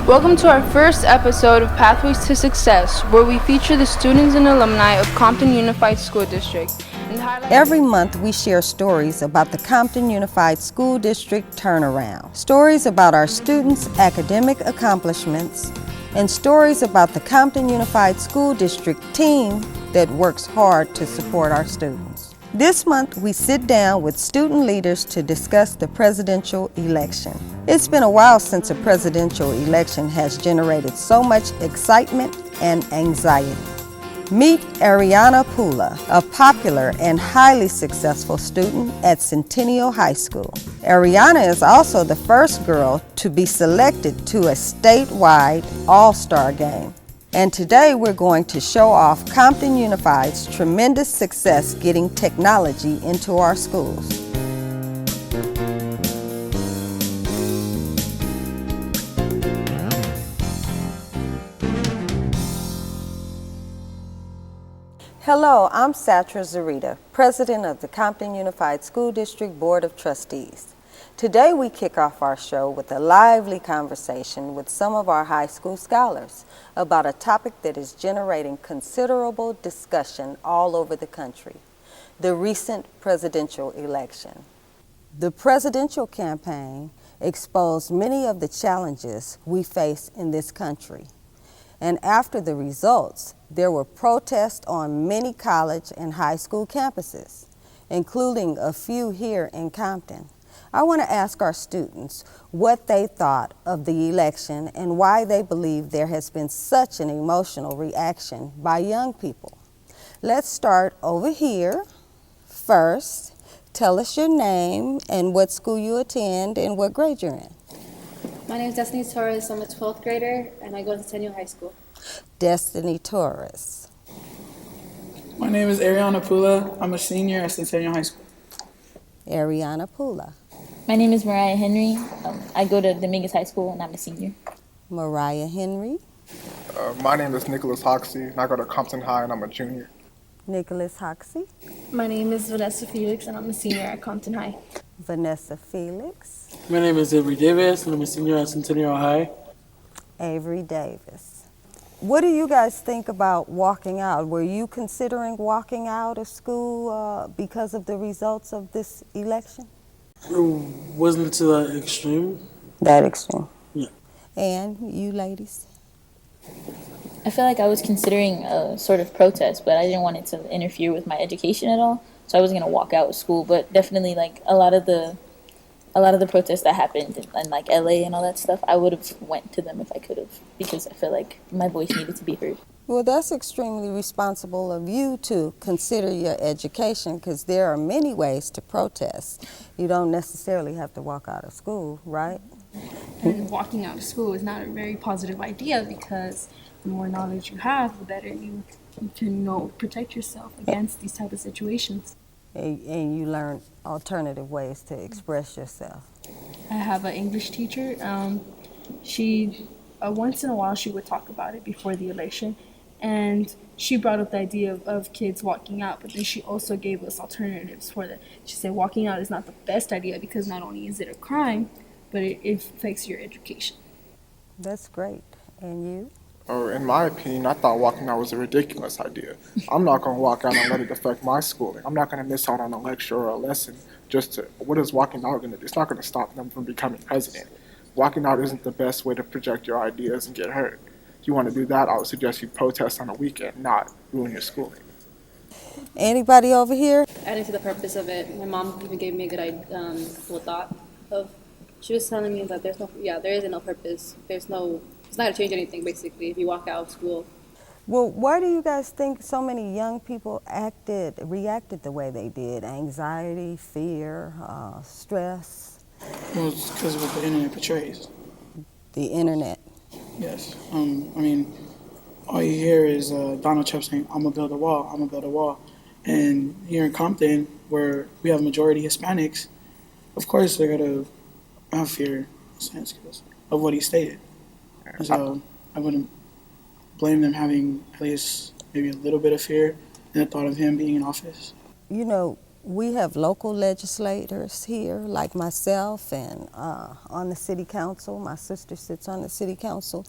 Welcome to our first episode of Pathways to Success, where we feature the students and alumni of Compton Unified School District. Every month we share stories about the Compton Unified School District turnaround, stories about our students' academic accomplishments, and stories about the Compton Unified School District team that works hard to support our students. This month, we sit down with student leaders to discuss the presidential election. It's been a while since a presidential election has generated so much excitement and anxiety. Meet Ariana Pula, a popular and highly successful student at Centennial High School. Ariana is also the first girl to be selected to a statewide all-star game. And today we're going to show off Compton Unified's tremendous success getting technology into our schools. Hello, I'm Satra Zarita, President of the Compton Unified School District Board of Trustees. Today we kick off our show with a lively conversation with some of our high school scholars about a topic that is generating considerable discussion all over the country, the recent presidential election. The presidential campaign exposed many of the challenges we face in this country. And after the results, there were protests on many college and high school campuses, including a few here in Compton. I want to ask our students what they thought of the election and why they believe there has been such an emotional reaction by young people. Let's start over here. First, tell us your name and what school you attend and what grade you're in. My name is Destiny Torres. I'm a 12th grader, and I go to Centennial High School. Destiny Torres. My name is Ariana Pula. I'm a senior at Centennial High School. Ariana Pula. My name is Mariah Henry. I go to Dominguez High School, and I'm a senior. Mariah Henry. My name is Nicholas Hoxie, and I go to Compton High, and I'm a junior. Nicholas Hoxie. My name is Vanessa Felix, and I'm a senior at Compton High. Vanessa Felix. My name is Avery Davis, and I'm a senior at Centennial High. Avery Davis. What do you guys think about walking out? Were you considering walking out of school because of the results of this election? It wasn't to that extreme. That extreme? Yeah. And you ladies? I feel like I was considering a sort of protest, but I didn't want it to interfere with my education at all. So I wasn't gonna walk out of school. But definitely, like a lot of the protests that happened in like LA and all that stuff, I would have went to them if I could have, because I feel like my voice needed to be heard. Well, that's extremely responsible of you to consider your education, because there are many ways to protest. You don't necessarily have to walk out of school, right? And walking out of school is not a very positive idea, because the more knowledge you have, the better you can protect yourself against these type of situations. And you learn alternative ways to express yourself. I have an English teacher. She once in a while she would talk about it before the election, and she brought up the idea of kids walking out, but then she also gave us alternatives for that. She said walking out is not the best idea, because not only is it a crime, but it affects your education. That's great. And you? In my opinion, I thought walking out was a ridiculous idea. I'm not going to walk out and let it affect my schooling. I'm not going to miss out on a lecture or a lesson what is walking out going to do? It's not going to stop them from becoming president. Walking out isn't the best way to project your ideas and get heard. If you want to do that, I would suggest you protest on a weekend, not ruin your schooling. Anybody over here? Adding to the purpose of it, my mom even gave me a good thought of. She was telling me that there isn't no purpose. It's not going to change anything, basically, if you walk out of school. Well, why do you guys think so many young people reacted the way they did? Anxiety, fear, stress? Well, it's because of what the internet portrays. The internet. Yes. I mean, all you hear is Donald Trump saying, "I'm gonna build a wall. I'm gonna build a wall." And here in Compton, where we have majority Hispanics, of course they're gonna have fear, in a sense, because of what he stated. And so I wouldn't blame them having at least maybe a little bit of fear in the thought of him being in office. You know, we have local legislators here, like myself, and on the city council. My sister sits on the city council,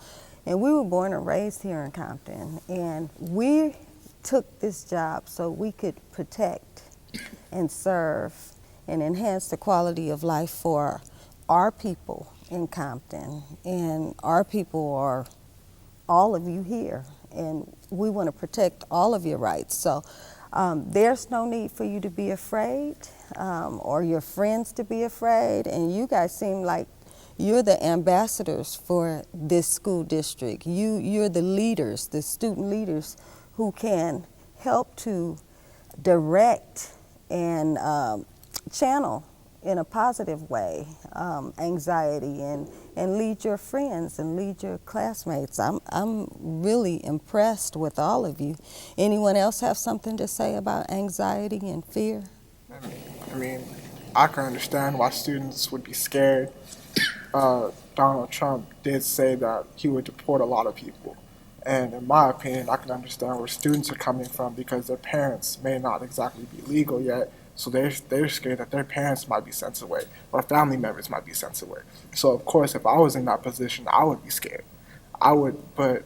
and we were born and raised here in Compton. And we took this job so we could protect and serve and enhance the quality of life for our people in Compton. And our people are all of you here, and we want to protect all of your rights. So there's no need for you to be afraid or your friends to be afraid, and you guys seem like you're the ambassadors for this school district. You're the leaders, the student leaders who can help to direct and channel in a positive way anxiety and lead your friends and lead your classmates. I'm really impressed with all of you. Anyone else have something to say about anxiety and fear? I mean, I can understand why students would be scared. Donald Trump did say that he would deport a lot of people. And in my opinion, I can understand where students are coming from because their parents may not exactly be legal yet. So they're scared that their parents might be sent away or family members might be sent away. So of course, if I was in that position, I would be scared. But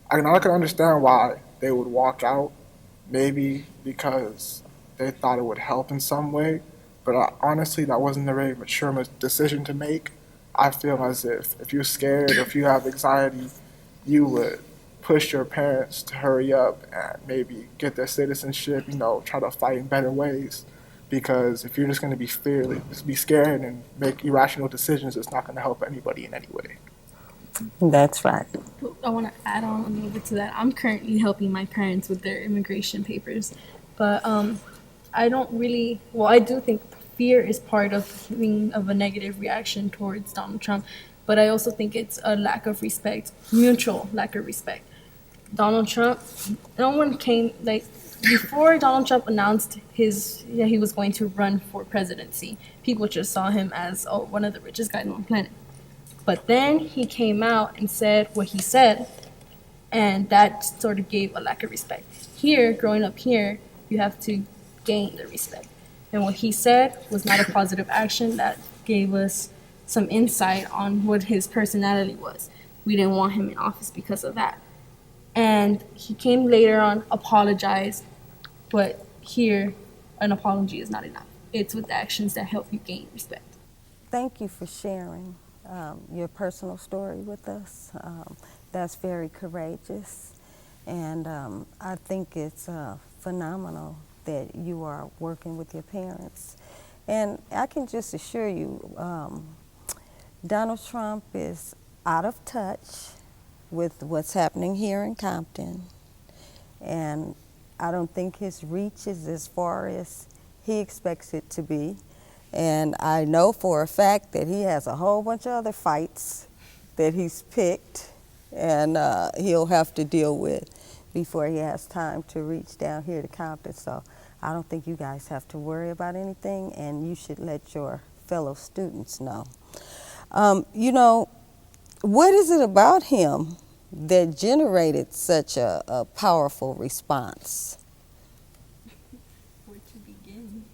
I can understand why they would walk out, maybe because they thought it would help in some way. But honestly, that wasn't a very mature decision to make. I feel as if you're scared or if you have anxiety, you would push your parents to hurry up and maybe get their citizenship, try to fight in better ways. Because if you're just going to be scared and make irrational decisions, it's not going to help anybody in any way. That's right. I want to add on a little bit to that. I'm currently helping my parents with their immigration papers, but I don't really. Well, I do think fear is part of a negative reaction towards Donald Trump, but I also think it's a lack of respect, mutual lack of respect. Donald Trump, no one came before Donald Trump announced he was going to run for presidency. People just saw him as one of the richest guys on the planet. But then he came out and said what he said, and that sort of gave a lack of respect. Here, growing up here, you have to gain the respect. And what he said was not a positive action. That gave us some insight on what his personality was. We didn't want him in office because of that. And he came later on, apologized, but here, an apology is not enough. It's with actions that help you gain respect. Thank you for sharing your personal story with us. That's very courageous, and I think it's phenomenal that you are working with your parents. And I can just assure you, Donald Trump is out of touch with what's happening here in Compton, and I don't think his reach is as far as he expects it to be. And I know for a fact that he has a whole bunch of other fights that he's picked and he'll have to deal with before he has time to reach down here to Compton. So I don't think you guys have to worry about anything, and you should let your fellow students know. What is it about him that generated such a powerful response? Where to begin?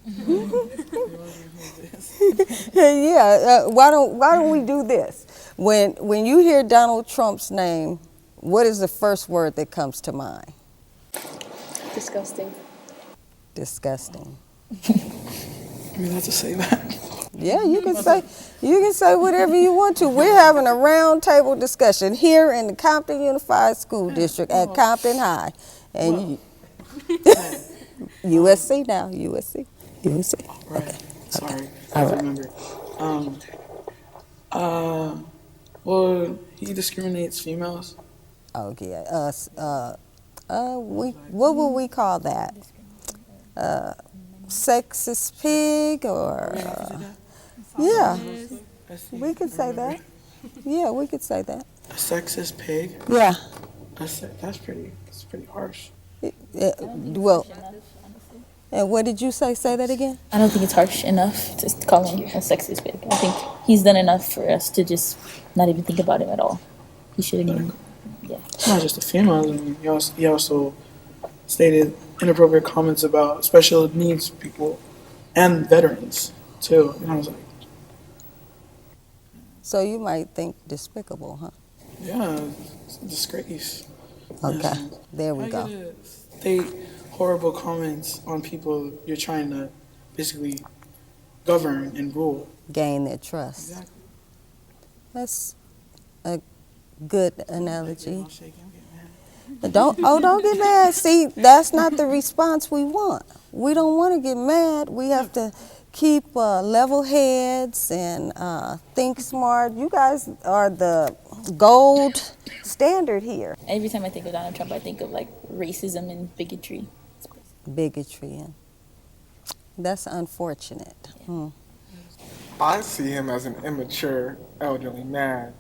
Why don't we do this? When you hear Donald Trump's name, what is the first word that comes to mind? Disgusting. Disgusting. You have to say that. Yeah, you can say whatever you want to. We're having a round table discussion here in the Compton Unified School District at Compton High. And USC now, USC. Right. Okay. Sorry. All I right. remember. Well, he discriminates females. Oh yeah. What would we call that? Sexist pig, or yeah, we could say that. Yeah, we could say that. A sexist pig. Yeah. That's pretty harsh. Well, and what did you say? Say that again. I don't think it's harsh enough to call him a sexist pig. I think he's done enough for us to just not even think about him at all. He shouldn't even. Yeah. Not just the females. I mean, he also stated inappropriate comments about special needs people, and veterans too. And I was like, So you might think despicable, huh? yeah, it's a disgrace. Okay, And there we I go. gotta state horrible comments on people you're trying to basically govern and rule. Gain their trust. Exactly. That's a good analogy. I'm shaking, I'm getting mad. Don't get mad. See, that's not the response we want. We don't want to get mad. We have to keep level heads and think smart. You guys are the gold standard here. Every time I think of Donald Trump, I think of like racism and bigotry. Bigotry, and that's unfortunate. I see him as an immature, elderly man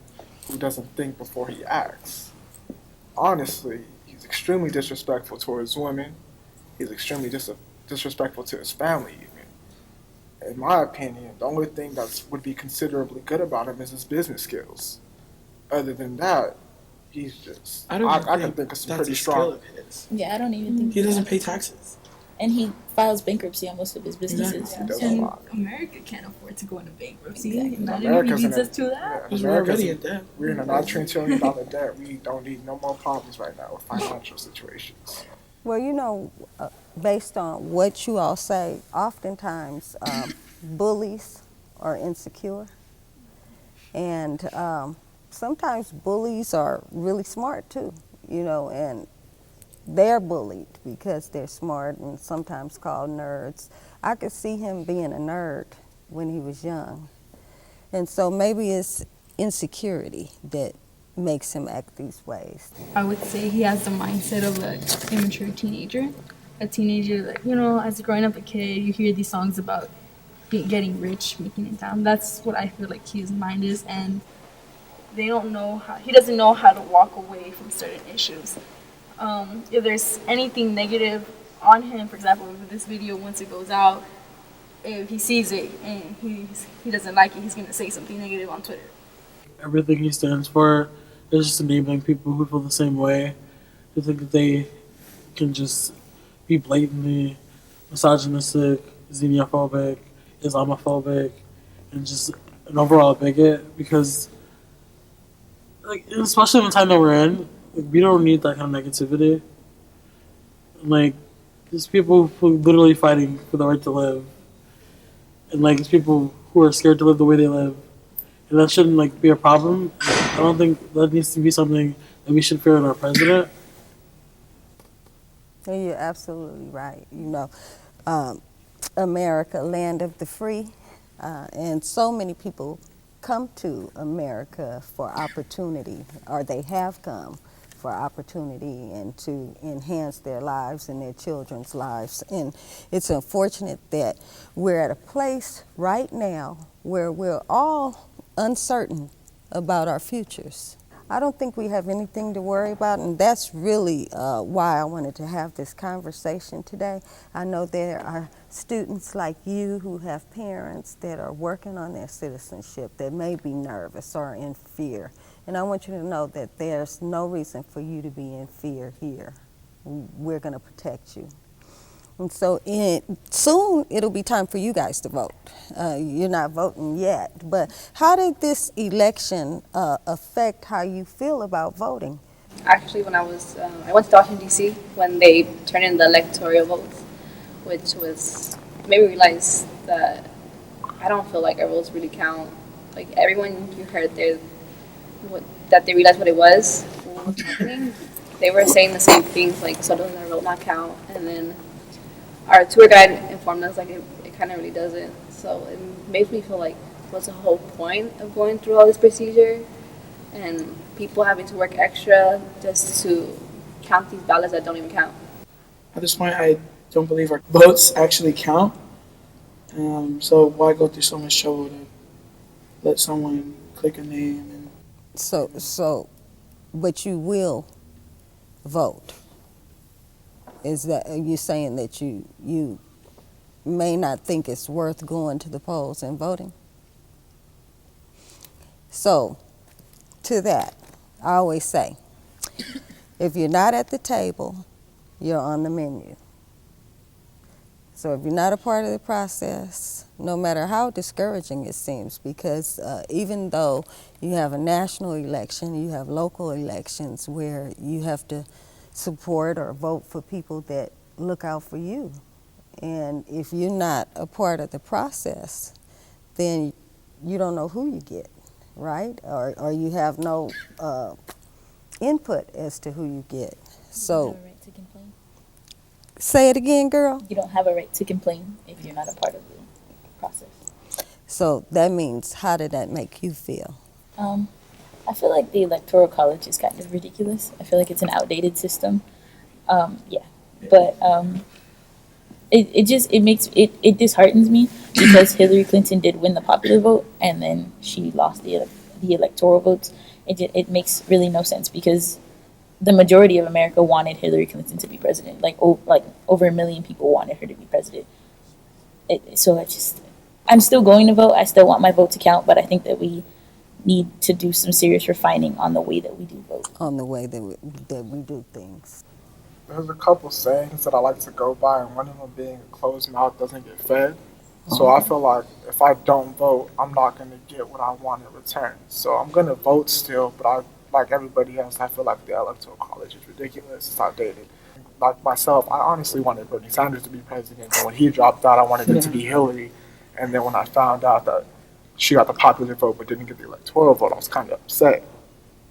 who doesn't think before he acts. Honestly, he's extremely disrespectful towards women. He's extremely disrespectful to his family, even. In my opinion, the only thing that would be considerably good about him is his business skills. Other than that, he's just. I can think of some that's pretty a skill strong. of his. Yeah, I don't even think He doesn't pay taxes. And he files bankruptcy on most of his businesses. Exactly. He does a And lot. America can't afford to go into bankruptcy. Exactly. Imagine America's if he in leads a- us to that. Yeah, Because we're America's already in- in debt. We're in a $9 trillion debt. We don't need no more problems right now with financial situations. Well, you know, based on what you all say, oftentimes bullies are insecure. And sometimes bullies are really smart too, you know, and they're bullied because they're smart and sometimes called nerds. I could see him being a nerd when he was young. And so maybe it's insecurity that makes him act these ways. I would say he has the mindset of an immature teenager. A teenager, like, you know, as growing up a kid, you hear these songs about getting rich, making it down. That's what I feel like his mind is, and he doesn't know how to walk away from certain issues. If there's anything negative on him, for example, with this video, once it goes out, if he sees it and he doesn't like it, he's gonna say something negative on Twitter. Everything he stands for is just enabling people who feel the same way to think that they can just be blatantly misogynistic, xenophobic, Islamophobic, and just an overall bigot. Because, like, especially in the time that we're in, like, we don't need that kind of negativity. Like, there's people who are literally fighting for the right to live, and like, there's people who are scared to live the way they live. And that shouldn't like be a problem. I don't think that needs to be something that we should fear in our president. And you're absolutely right. You know, America, land of the free, and so many people come to America for opportunity, or they have come for opportunity and to enhance their lives and their children's lives. And it's unfortunate that we're at a place right now where we're all uncertain about our futures. I don't think we have anything to worry about, and that's really why I wanted to have this conversation today. I know there are students like you who have parents that are working on their citizenship that may be nervous or in fear. And I want you to know that there's no reason for you to be in fear here. We're going to protect you. And so soon it'll be time for you guys to vote. You're not voting yet, but how did this election affect how you feel about voting? Actually, when I went to Washington D.C. when they turned in the electoral votes, which made me realize that I don't feel like our votes really count. Like everyone you heard there, that they realized what it was happening. They were saying the same things, like, so does our vote not count? And then our tour guide informed us like it kind of really doesn't. So it makes me feel like what's the whole point of going through all this procedure and people having to work extra just to count these ballots that don't even count. At this point, I don't believe our votes actually count. So why go through so much trouble to let someone click a name? And But you will vote. Is that, are you saying that you may not think it's worth going to the polls and voting? So, to that, I always say, if you're not at the table, you're on the menu. So if you're not a part of the process, no matter how discouraging it seems, because even though you have a national election, you have local elections where you have to support or vote for people that look out for you. And if you're not a part of the process, then you don't know who you get, right? Or you have no input as to who you get. So, You don't have a right to complain. say it again, girl. You don't have a right to complain if you're not a part of the process. So that means, how did that make you feel? I feel like the electoral college is kind of ridiculous. I feel like it's an outdated system. Yeah, but it disheartens me because Hillary Clinton did win the popular vote and then she lost the electoral votes. It makes really no sense because the majority of America wanted Hillary Clinton to be president. Like over 1 million people wanted her to be president. I'm still going to vote. I still want my vote to count, but I think that we need to do some serious refining on the way that we do vote. On the way that we do things. There's a couple sayings that I like to go by, and one of them being a closed mouth doesn't get fed. So I feel like if I don't vote, I'm not going to get what I want in return. So I'm going to vote still, but like everybody else, I feel like the electoral college is ridiculous. It's outdated. Like myself, I honestly wanted Bernie Sanders to be president, and when he dropped out, I wanted it to be Hillary. And then when I found out that she got the popular vote but didn't get the electoral vote, I was kind of upset.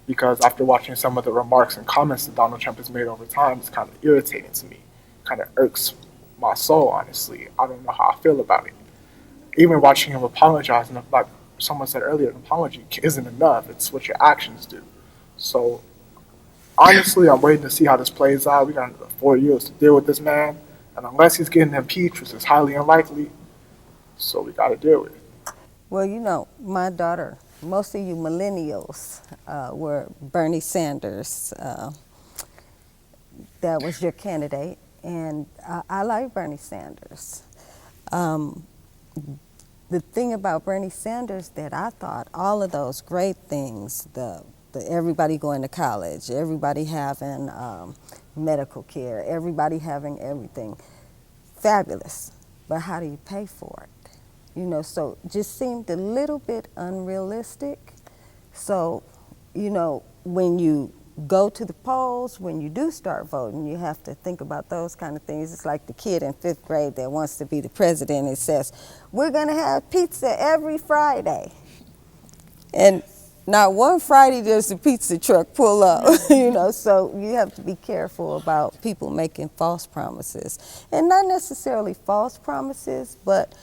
Because after watching some of the remarks and comments that Donald Trump has made over time, it's kind of irritating to me. Kind of irks my soul, honestly. I don't know how I feel about it. Even watching him apologize, and like someone said earlier, an apology isn't enough. It's what your actions do. So, honestly, I'm waiting to see how this plays out. We got another 4 years to deal with this man. And unless he's getting impeached, which is highly unlikely, so we got to deal with it. Well, you know, my daughter, most of you millennials were Bernie Sanders. That was your candidate, and I like Bernie Sanders. The thing about Bernie Sanders that I thought, all of those great things, the everybody going to college, everybody having medical care, everybody having everything, fabulous. But how do you pay for it? You know, so just seemed a little bit unrealistic. So, you know, when you go to the polls, when you do start voting, you have to think about those kind of things. It's like the kid in 5th grade that wants to be the president and says, we're going to have pizza every Friday. And not one Friday does the pizza truck pull up, you know, so you have to be careful about people making false promises. And not necessarily false promises, but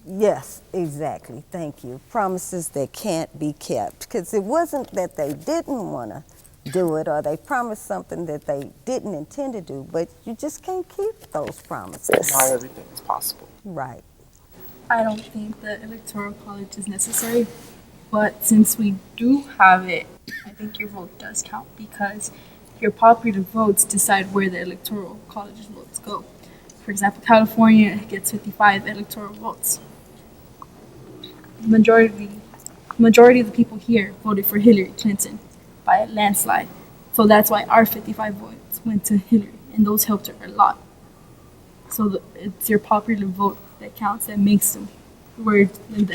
yes, exactly. Thank you. Promises that can't be kept. Because it wasn't that they didn't want to do it or they promised something that they didn't intend to do, but you just can't keep those promises. Not everything is possible. Right. I don't think the electoral college is necessary, but since we do have it, I think your vote does count because your popular votes decide where the electoral college's votes go. For example, California gets 55 electoral votes. Majority of the people here voted for Hillary Clinton by a landslide. So that's why our 55 votes went to Hillary, and those helped her a lot. So it's your popular vote that counts, that makes them where the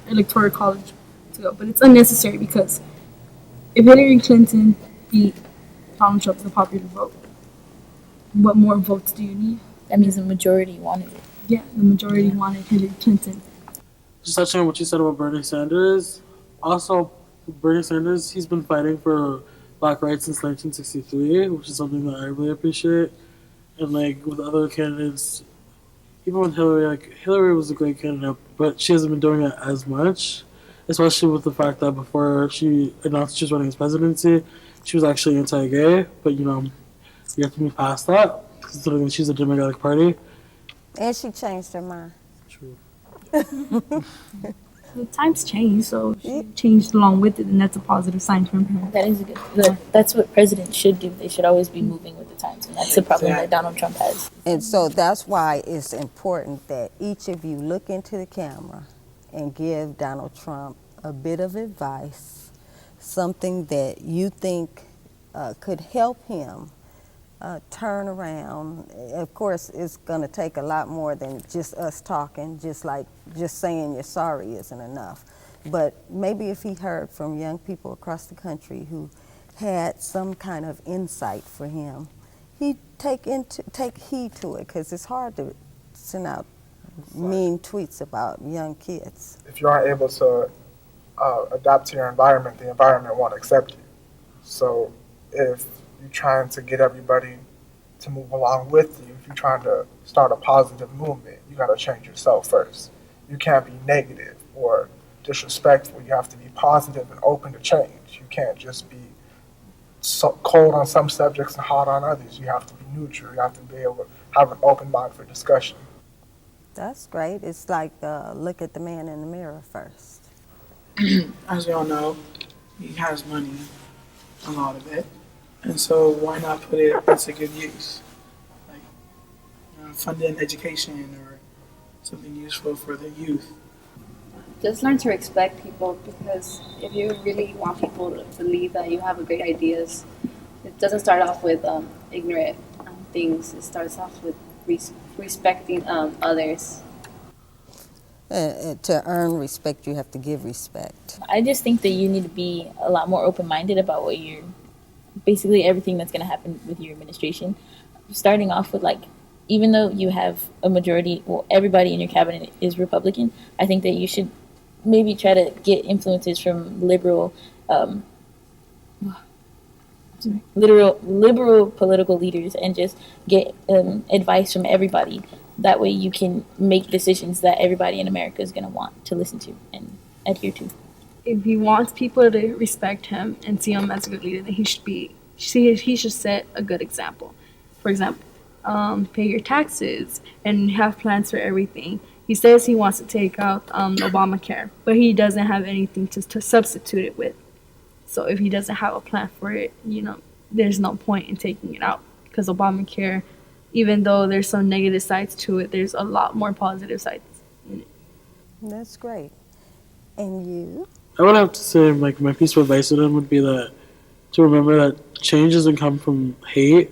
electoral college to go. But it's unnecessary because if Hillary Clinton beat Donald Trump, the popular vote, what more votes do you need? That means the majority wanted it. Yeah, the majority wanted Hillary Clinton. Just touching on what you said about Bernie Sanders. Also, Bernie Sanders, he's been fighting for black rights since 1963, which is something that I really appreciate. And like with other candidates, even with Hillary, like Hillary was a great candidate, but she hasn't been doing it as much, especially with the fact that before she announced she was running as presidency, she was actually anti-gay, but you know, you have to move past that, considering that she's a Democratic Party. And she changed her mind. True. The times change, so she changed along with it, and that's a positive sign from her. That is a good. That's what presidents should do. They should always be moving with the times, and that's the problem that Donald Trump has. And so that's why it's important that each of you look into the camera and give Donald Trump a bit of advice, something that you think could help him turnaround. Of course, it's going to take a lot more than just us talking, just like just saying you're sorry isn't enough. But maybe if he heard from young people across the country who had some kind of insight for him, he'd take heed to it, because it's hard to send out mean tweets about young kids. If you aren't able to adapt to your environment, the environment won't accept you. So if you're trying to get everybody to move along with you, if you're trying to start a positive movement, you got to change yourself first. You can't be negative or disrespectful. You have to be positive and open to change. You can't just be so cold on some subjects and hot on others. You have to be neutral. You have to be able to have an open mind for discussion. That's great. It's like look at the man in the mirror first. As we all know, he has money, a lot of it, and so why not put it into good use, like funding education or something useful for the youth. Just learn to respect people, because if you really want people to believe that you have great ideas, it doesn't start off with ignorant things. It starts off with respecting others. To earn respect, you have to give respect. I just think that you need to be a lot more open-minded about what you're, basically everything that's going to happen with your administration. Starting off with, like, even though you have a majority, well, everybody in your cabinet is Republican, I think that you should maybe try to get influences from liberal political leaders, and just get advice from everybody. That way you can make decisions that everybody in America is going to want to listen to and adhere to. If he wants people to respect him and see him as a good leader, then he should set a good example. For example, pay your taxes and have plans for everything. He says he wants to take out Obamacare, but he doesn't have anything to substitute it with. So if he doesn't have a plan for it, there's no point in taking it out, because Obamacare, even though there's some negative sides to it, there's a lot more positive sides in it. That's great. And you? I would have to say, like, my piece of advice to them would be that to remember that change doesn't come from hate.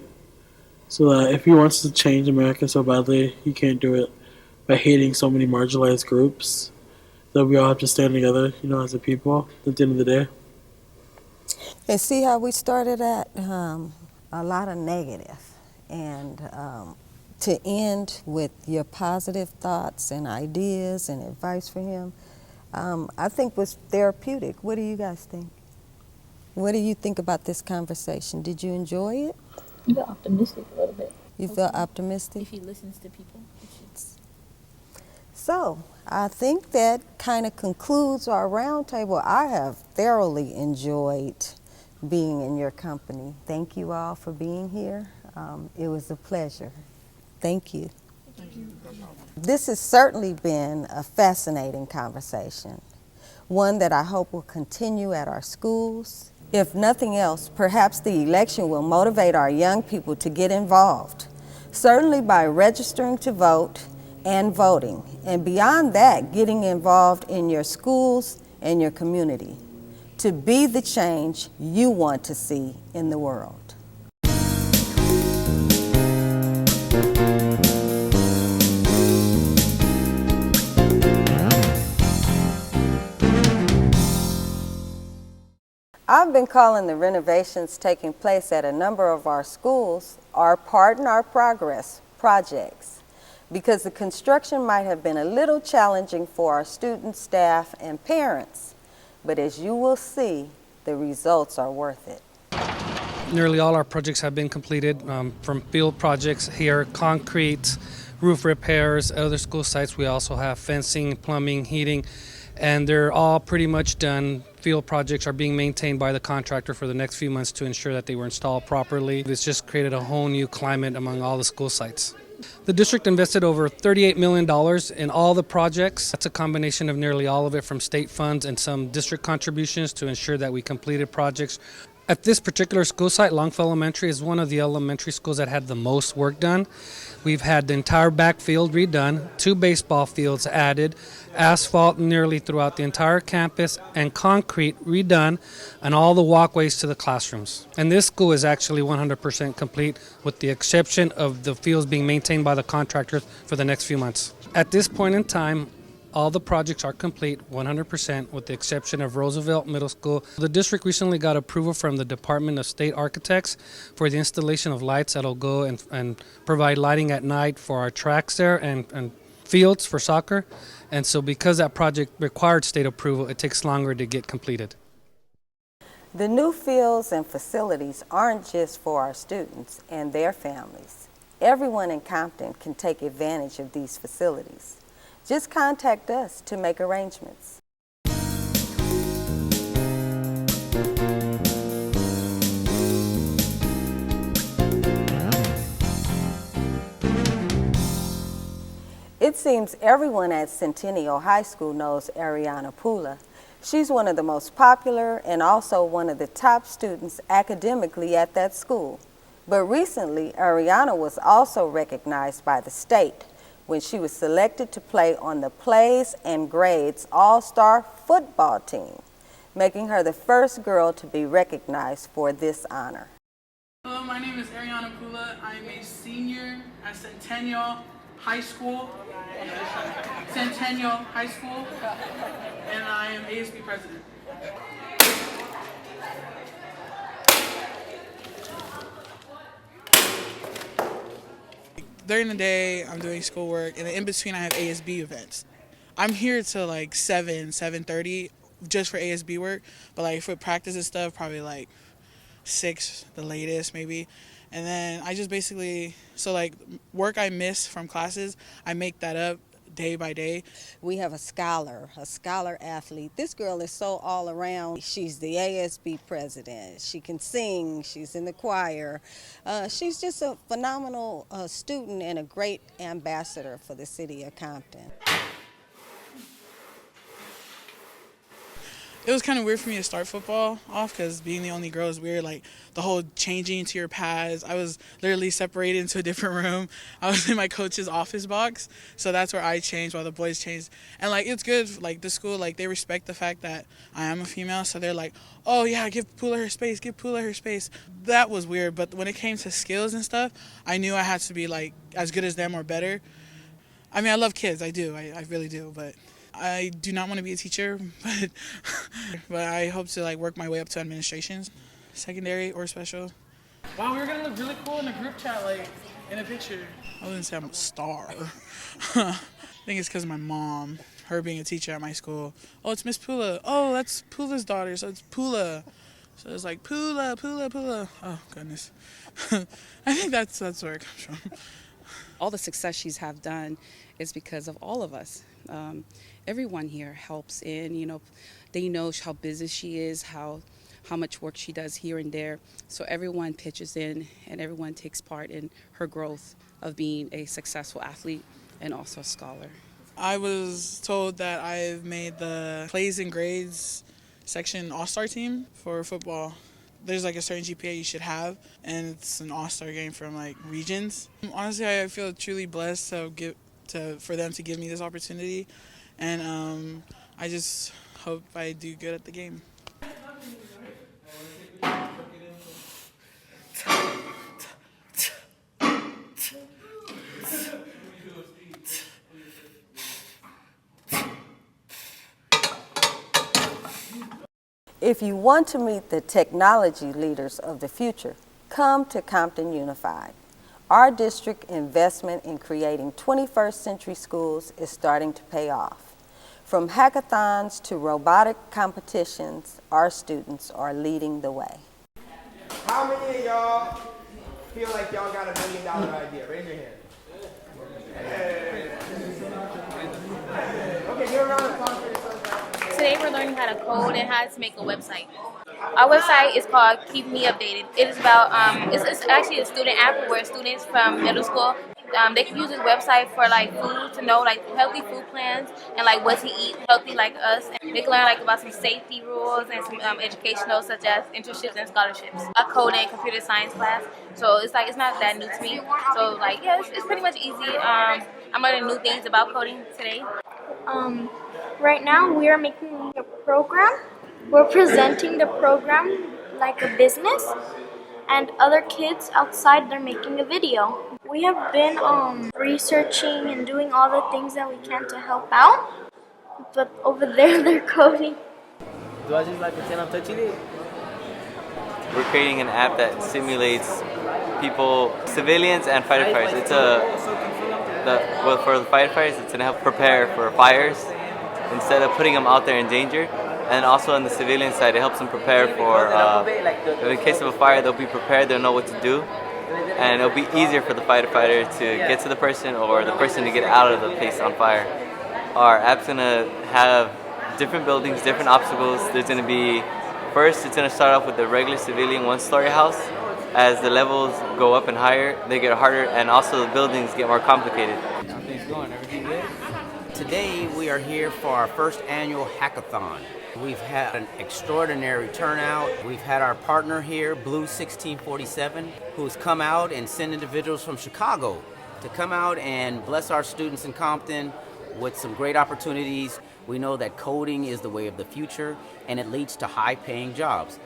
So that if he wants to change America so badly, he can't do it by hating so many marginalized groups. That we all have to stand together, as a people at the end of the day. And see how we started at a lot of negative. And to end with your positive thoughts and ideas and advice for him, I think was therapeutic. What do you guys think? What do you think about this conversation? Did you enjoy it? I feel optimistic a little bit. You feel optimistic? If he listens to people. So, I think that kind of concludes our roundtable. I have thoroughly enjoyed being in your company. Thank you all for being here. It was a pleasure. Thank you. Thank you. This has certainly been a fascinating conversation, one that I hope will continue at our schools. If nothing else, perhaps the election will motivate our young people to get involved, certainly by registering to vote and voting, and beyond that, getting involved in your schools and your community to be the change you want to see in the world. I've been calling the renovations taking place at a number of our schools our Part in Our Progress projects, because the construction might have been a little challenging for our students, staff, and parents. But as you will see, the results are worth it. Nearly all our projects have been completed, from field projects here, concrete, roof repairs, other school sites. We also have fencing, plumbing, heating, and they're all pretty much done. Field projects are being maintained by the contractor for the next few months to ensure that they were installed properly. It's just created a whole new climate among all the school sites. The district invested over $38 million in all the projects. That's a combination of nearly all of it from state funds and some district contributions to ensure that we completed projects At this particular school site, Longfellow Elementary is one of the elementary schools that had the most work done. We've had the entire backfield redone, 2 baseball fields added, asphalt nearly throughout the entire campus, and concrete redone on all the walkways to the classrooms. And this school is actually 100% complete, with the exception of the fields being maintained by the contractors for the next few months. At this point in time, all the projects are complete 100% with the exception of Roosevelt Middle School. The district recently got approval from the Department of State Architects for the installation of lights that'll go and provide lighting at night for our tracks there and fields for soccer. And so because that project required state approval, it takes longer to get completed. The new fields and facilities aren't just for our students and their families. Everyone in Compton can take advantage of these facilities. Just contact us to make arrangements. It seems everyone at Centennial High School knows Ariana Pula. She's one of the most popular and also one of the top students academically at that school. But recently, Ariana was also recognized by the state when she was selected to play on the Plays and Grades All-Star football team, making her the first girl to be recognized for this honor. Hello, my name is Ariana Pula. I'm a senior at Centennial High School, and I am ASB president. During the day, I'm doing schoolwork, and in between, I have ASB events. I'm here till like 7:30, just for ASB work, but like for practice and stuff, probably like 6, the latest maybe. And then I just basically, so like work I miss from classes, I make that up day by day. We have a scholar athlete. This girl is so all around. She's the ASB president. She can sing. She's in the choir. She's just a phenomenal student and a great ambassador for the city of Compton. It was kind of weird for me to start football off because being the only girl is weird. Like the whole changing into your pads. I was literally separated into a different room. I was in my coach's office box, so that's where I changed while the boys changed. And like it's good. Like the school, like they respect the fact that I am a female, so they're like, oh yeah, give Pula her space, give Pula her space. That was weird. But when it came to skills and stuff, I knew I had to be like as good as them or better. I mean, I love kids. I do. I really do. But I do not want to be a teacher, but I hope to like work my way up to administrations, secondary or special. Wow, we were gonna look really cool in a group chat, like in a picture. I wouldn't say I'm a star. I think it's because of my mom, her being a teacher at my school. Oh, it's Miss Pula. Oh, that's Pula's daughter, so it's Pula. So it's like Pula, Pula, Pula. Oh goodness. I think that's where it comes from. All the success she's have done is because of all of us. Everyone here helps in, they know how busy she is, how much work she does here and there. So everyone pitches in and everyone takes part in her growth of being a successful athlete and also a scholar. I was told that I've made the Plays and Grades section all-star team for football. There's like a certain GPA you should have, and it's an all-star game from like regions. Honestly, I feel truly blessed for them to give me this opportunity, and I just hope I do good at the game. If you want to meet the technology leaders of the future, come to Compton Unified. Our district investment in creating 21st century schools is starting to pay off. From hackathons to robotic competitions, our students are leading the way. How many of y'all feel like y'all got $1 million idea? Raise your hand. Okay, give a round of applause for yourself. Today we're learning how to code and how to make a website. Our website is called Keep Me Updated. It is about, it's actually a student app where students from middle school They can use this website for like food to know like healthy food plans and like what to eat healthy like us. And they can learn like about some safety rules and some educational such as internships and scholarships. A coding and computer science class, so it's like it's not that new to me. So like yeah, it's pretty much easy. I'm learning new things about coding today. Right now we are making a program. We're presenting the program like a business, and other kids outside they're making a video. We have been researching and doing all the things that we can to help out, but over there they're coding. Do I just like pretend I'm touching it? We're creating an app that simulates people, civilians and firefighters. For the firefighters, it's to help prepare for fires instead of putting them out there in danger. And also on the civilian side, it helps them prepare for, in case of a fire, they'll be prepared, they'll know what to do. And it'll be easier for the firefighter to get to the person or the person to get out of the place on fire. Our app's gonna have different buildings, different obstacles. There's gonna be, first it's gonna start off with the regular civilian one-story house. As the levels go up and higher, they get harder, and also the buildings get more complicated. How things going? Everything good? Today we are here for our first annual hackathon. We've had an extraordinary turnout. We've had our partner here, Blue 1647, who's come out and sent individuals from Chicago to come out and bless our students in Compton with some great opportunities. We know that coding is the way of the future, and it leads to high-paying jobs.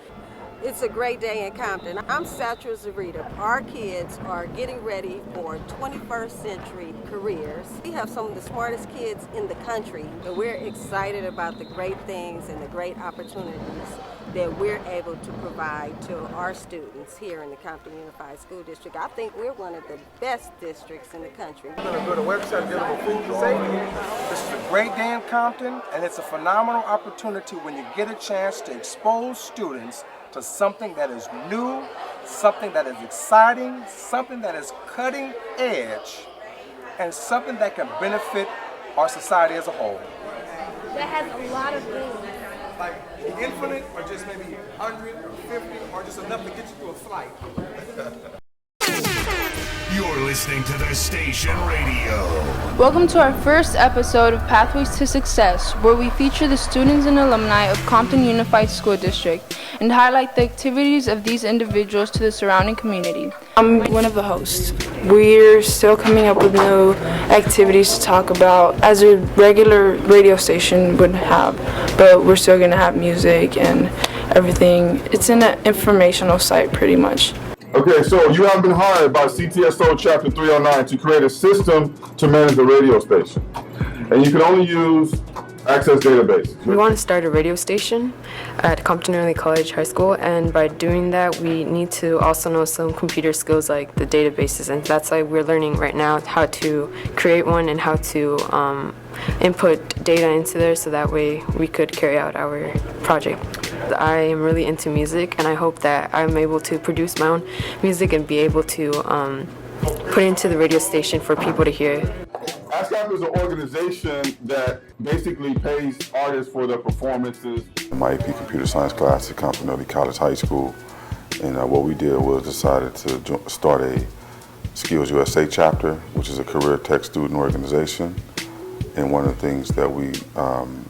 It's a great day in Compton. I'm Satra Zarita. Our kids are getting ready for 21st century careers. We have some of the smartest kids in the country, and we're excited about the great things and the great opportunities that we're able to provide to our students here in the Compton Unified School District. I think we're one of the best districts in the country. We're going to build a website dealing with food and safety. This is a great day in Compton, and it's a phenomenal opportunity when you get a chance to expose students to something that is new, something that is exciting, something that is cutting edge, and something that can benefit our society as a whole. That has a lot of things. Like infinite, or just maybe 100 or 50, or just enough to get you through a flight. You're listening to The Station Radio. Welcome to our first episode of Pathways to Success, where we feature the students and alumni of Compton Unified School District and highlight the activities of these individuals to the surrounding community. I'm one of the hosts. We're still coming up with new activities to talk about as a regular radio station would have, but we're still going to have music and everything. It's an informational site pretty much. Okay, so you have been hired by CTSO Chapter 309 to create a system to manage the radio station. And you can only use Access Database. We want to start a radio station at Compton Early College High School, and by doing that, we need to also know some computer skills like the databases, and that's why we're learning right now how to create one and how to input data into there so that way we could carry out our project. I am really into music, and I hope that I'm able to produce my own music and be able to put it into the radio station for people to hear. ASCAP is an organization that basically pays artists for their performances. In my AP Computer Science class at Compton Early College High School, and what we did was decided to start a Skills USA chapter, which is a career tech student organization. And one of the things that we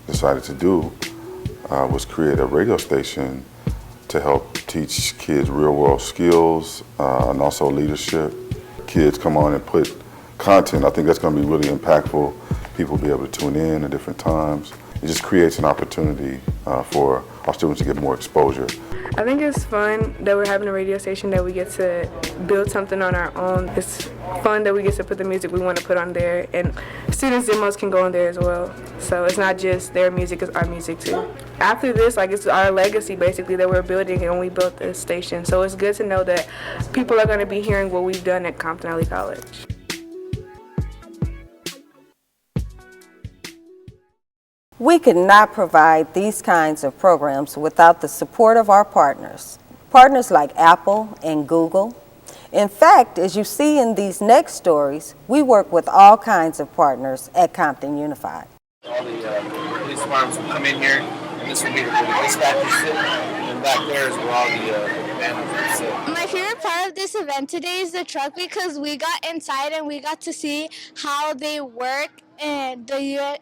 decided to do was create a radio station to help teach kids real-world skills and also leadership. Kids come on and put content. I think that's going to be really impactful. People will be able to tune in at different times. It just creates an opportunity for our students to get more exposure. I think it's fun that we're having a radio station that we get to build something on our own. It's fun that we get to put the music we want to put on there, and students' demos can go on there as well. So it's not just their music, it's our music too. After this, it's our legacy basically that we're building, and we built this station. So it's good to know that people are going to be hearing what we've done at Compton Early College. We could not provide these kinds of programs without the support of our partners. Partners like Apple and Google. In fact, as you see in these next stories, we work with all kinds of partners at Compton Unified. All the police departments will come in here and this would be where the dispatchers sit, and back there is where all the commanders would sit. My favorite part of this event today is the truck because we got inside and we got to see how they work and the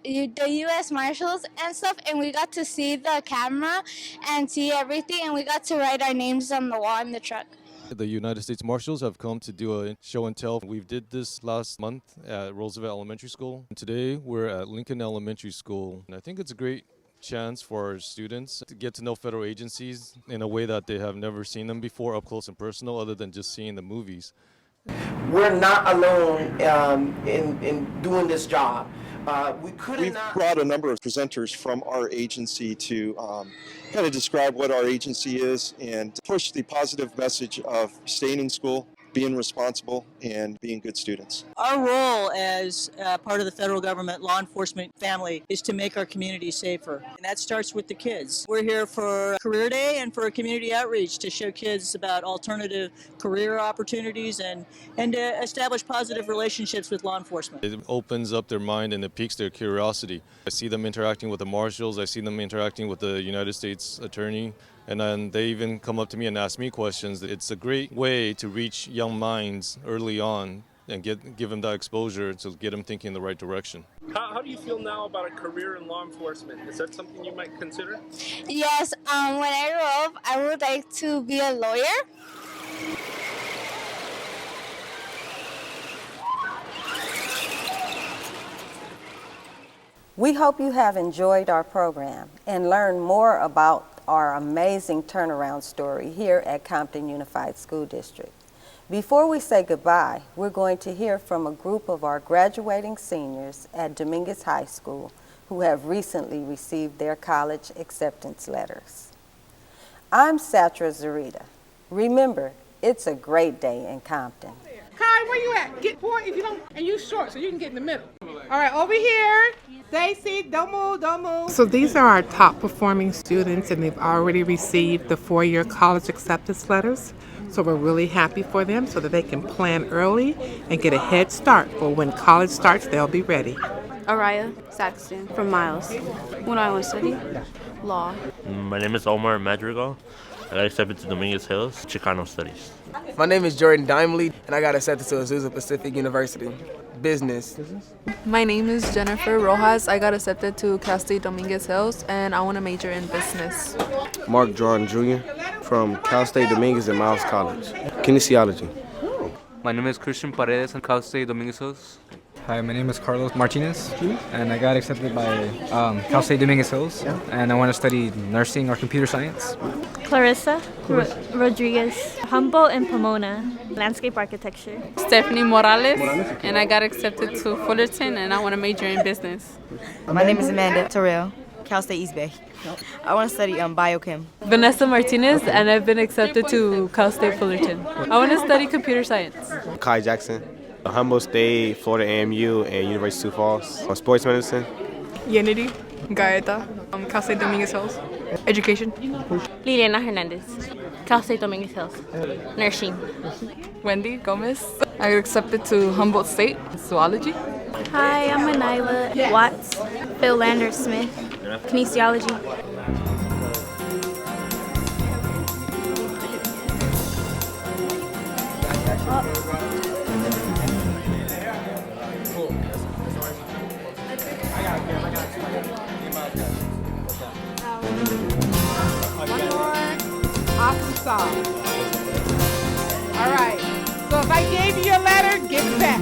U.S. Marshals and stuff, and we got to see the camera and see everything, and we got to write our names on the wall in the truck. The United States Marshals have come to do a show and tell. We did this last month at Roosevelt Elementary School. Today we're at Lincoln Elementary School, and I think it's a great chance for our students to get to know federal agencies in a way that they have never seen them before, up close and personal, other than just seeing the movies. We're not alone in doing this job. We've brought a number of presenters from our agency to kind of describe what our agency is and push the positive message of staying in school, being responsible, and being good students. Our role as part of the federal government law enforcement family is to make our community safer, and that starts with the kids. We're here for Career Day and for community outreach to show kids about alternative career opportunities and to establish positive relationships with law enforcement. It opens up their mind and it piques their curiosity. I see them interacting with the marshals, I see them interacting with the United States Attorney, and then they even come up to me and ask me questions. It's a great way to reach young minds early on and give them that exposure to get them thinking in the right direction. How do you feel now about a career in law enforcement? Is that something you might consider? Yes, when I grow up, I would like to be a lawyer. We hope you have enjoyed our program and learned more about our amazing turnaround story here at Compton Unified School District. Before we say goodbye, we're going to hear from a group of our graduating seniors at Dominguez High School who have recently received their college acceptance letters. I'm Satra Zarita. Remember, it's a great day in Compton. Kai, where you at? Get point if you don't, and you short so you can get in the middle. All right, over here. Stacy, don't move, don't move. So these are our top performing students, and they've already received the 4-year college acceptance letters. So we're really happy for them so that they can plan early and get a head start for when college starts, they'll be ready. Araya Saxton from Miles. What I want to study? Law. My name is Omar Madrigal. I got accepted to Dominguez Hills, Chicano Studies. My name is Jordan Dimely, and I got accepted to Azusa Pacific University. Business. My name is Jennifer Rojas. I got accepted to Cal State Dominguez Hills, and I want to major in business. Mark Jordan Jr. from Cal State Dominguez and Miles College. Kinesiology. My name is Christian Paredes from Cal State Dominguez Hills. Hi, my name is Carlos Martinez, and I got accepted by Cal State Dominguez Hills, and I want to study nursing or computer science. Clarissa Rodriguez, Humboldt and Pomona, landscape architecture. Stephanie Morales, and I got accepted to Fullerton, and I want to major in business. My name is Amanda Terrell, Cal State East Bay. I want to study biochem. Vanessa Martinez, and I've been accepted to Cal State Fullerton. I want to study computer science. Kai Jackson, Humboldt State, Florida AMU, and University of Sioux Falls. Sports medicine. Unity, Gaeta, Cal State Dominguez Hills. Education. Liliana Hernandez, Cal State Dominguez Hills. Nursing. Wendy Gomez. I got accepted to Humboldt State, zoology. Hi, I'm Manila Watts. Phil Lander Smith, kinesiology. One more. Awesome song. All right. So if I gave you a letter, give it back.